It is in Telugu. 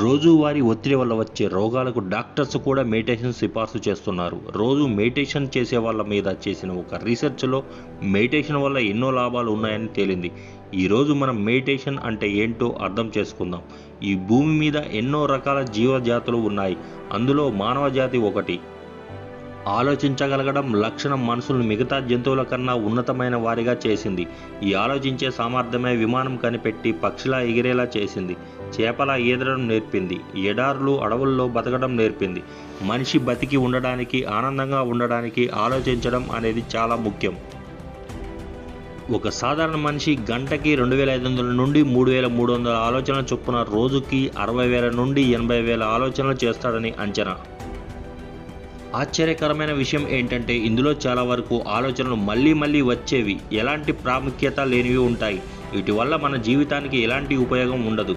రోజువారీ ఒత్తిడి వల్ల వచ్చే రోగాలకు డాక్టర్స్ కూడా మెడిటేషన్ సిఫార్సు చేస్తున్నారు. రోజు మెడిటేషన్ చేసే వాళ్ళ మీద చేసిన ఒక రీసెర్చ్లో మెడిటేషన్ వల్ల ఎన్నో లాభాలు ఉన్నాయని తేలింది. ఈరోజు మనం మెడిటేషన్ అంటే ఏంటో అర్థం చేసుకుందాం. ఈ భూమి మీద ఎన్నో రకాల జీవజాతులు ఉన్నాయి. అందులో మానవ జాతి ఒకటి. ఆలోచించగలగడం లక్షణం మనుషులను మిగతా జంతువుల కన్నా ఉన్నతమైన వారిగా చేసింది. ఈ ఆలోచించే సామర్థ్యమే విమానం కనిపెట్టి పక్షిలా ఎగిరేలా చేసింది. చేపలా ఈదడం నేర్పింది. ఎడారులు అడవుల్లో బతకడం నేర్పింది. మనిషి బతికి ఉండడానికి, ఆనందంగా ఉండడానికి ఆలోచించడం అనేది చాలా ముఖ్యం. ఒక సాధారణ మనిషి గంటకి 2500 నుండి 3300 ఆలోచనల చొప్పున రోజుకి 60,000 నుండి 80,000 ఆలోచనలు చేస్తాడని అంచనా. ఆశ్చర్యకరమైన విషయం ఏంటంటే ఇందులో చాలా వరకు ఆలోచనలు మళ్ళీ వచ్చేవి, ఎలాంటి ప్రాముఖ్యత లేనివి ఉంటాయి. వీటి వల్ల మన జీవితానికి ఎలాంటి ఉపయోగం ఉండదు.